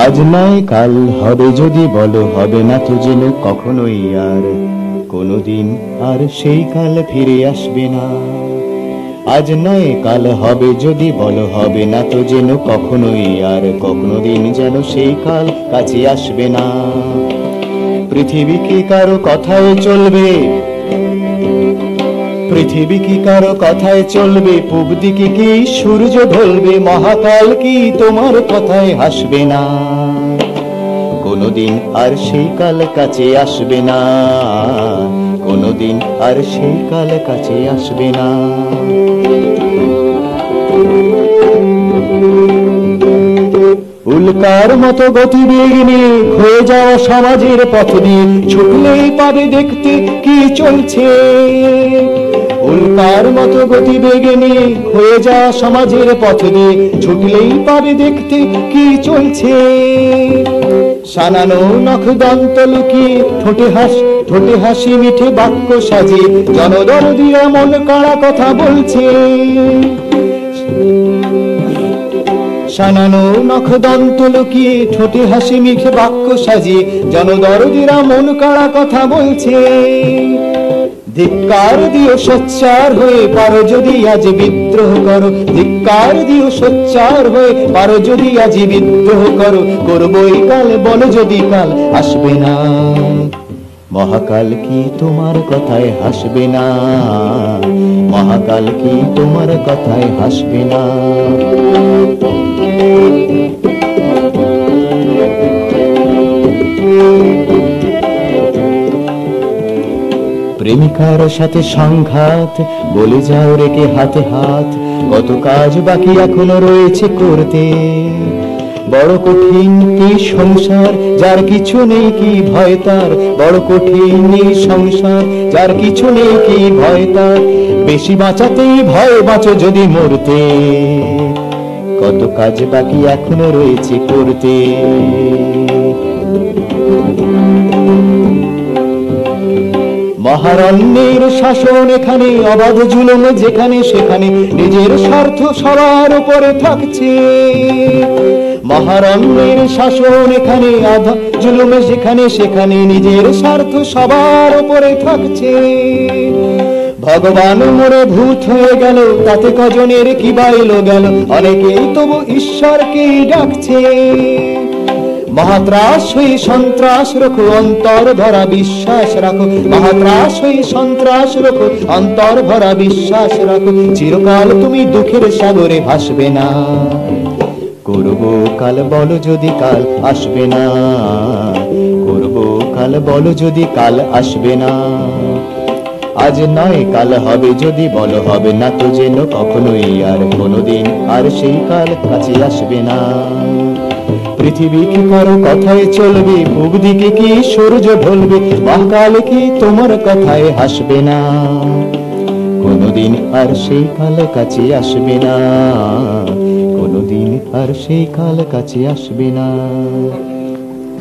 আজ নয় কাল হবে যদি বলো, হবে না তো যেন কখনোই আর, কোনোদিন আর সেই কাল ফিরে আসবে না। আজ নয় কাল হবে যদি বলো, হবে না তো যেন কখনোই আর, কোনোদিন যেন সেই কাল কাছে আসবে না। পৃথিবী কি কারো কথায় চলবে? পৃথিবী কি কারো কথায় চলবে? পূব দিকে কি সূর্য ঢলবে? মহাকাল কি তোমার কথায় হাসবে না? কোনোদিন আর সেই কাল কাছে আসবে না, কোনোদিন আর সেই কাল কাছে আসবে না। উল্কার মতো গতিবেগ নিয়ে হয়ে যাওয়া সমাজের পথ দিয়ে ছুটলেই পাবে দেখতে কি চলছে। উল্কার মতো গতিবেগ নিয়ে হয়ে যাওয়া সমাজের পথ দিয়ে ছুটলেই পাবে দেখতে কি চলছে। সানানো নখ দন্ত লুকিয়ে ঠোঁটে হাসি মিঠে বাক্য সাজিয়ে জনদরদিরা মন কাড়া কথা বলছে। সানানো নখ দন্ত লুকিয়ে ঠোঁটে হাসি মিঠে বাক্য সাজিয়ে জনদরদিরা মন কাড়া কথা বলছে। ধিক্কার দিও সোচ্চার হয়ে পারো যদি আজ বিদ্রোহ করো, ধিক্কার দিও সোচ্চার হয়ে পারো যদি আজ বিদ্রোহ করো, করবোই কাল বলো যদি কাল আসবে না। মহাকাল কি তোমার কথায় হাসবে না? মহাকাল কি তোমার কথায় হাসবে না? প্রেমিকার সাথে সংঘাত বলে যাও রেখে হাতে হাত, কত কাজ বাকি এখনো রয়েছে করতে। বড় কঠিন এই সংসার যার কিছু নেই কি ভয় তার, বড় কঠিন এই সংসার যার কিছু নেই কি ভয় তার। বেশি বাঁচাতেই ভয় বাঁচো যদি মরতে, কত কাজ বাকি এখনো রয়েছে করতে। মহারণ্যের শাসন এখানে, অবাধ জুলুম যেখানে সেখানে, নিজের স্বার্থ সবার উপরে থাকছে। মহারণ্যের শাসন এখানে, আধা জুলুমে যেখানে সেখানে, নিজের স্বার্থ সবার উপরে থাকছে। ভগবান মোরে ভূত হয়ে গেল, তাতে কজনের কি বাইলো গেল, অনেকেই তবু ঈশ্বরকেই ডাকছে। মহাত্রাস হয়ে সন্ত্রাস রাখো, অন্তর ভরা বিশ্বাস রাখো, মহাত্রাস হয়ে সন্ত্রাস রাখো, অন্তর ভরা বিশ্বাস রাখো। চিরকাল তুমি দুঃখের সাগরে ভাসবে না, করবো কাল বলো যদি কাল আসবে না, করবো কাল বলো যদি কাল আসবে না। আজ নয় কাল হবে যদি বলো, হবে না তো যেন কখনোই আর, কোনোদিন আর সেই কাল কাছে আসবে না। পৃথিবী কি কারো কথায় চলবে? পূব দিকে কি সূর্য ঢলবে? মহাকাল কি তোমার কথায় হাসবে না? কোনোদিন আর সেই কাল কাছে আসবে না, কোনোদিন আর সেই কাল কাছে আসবে না।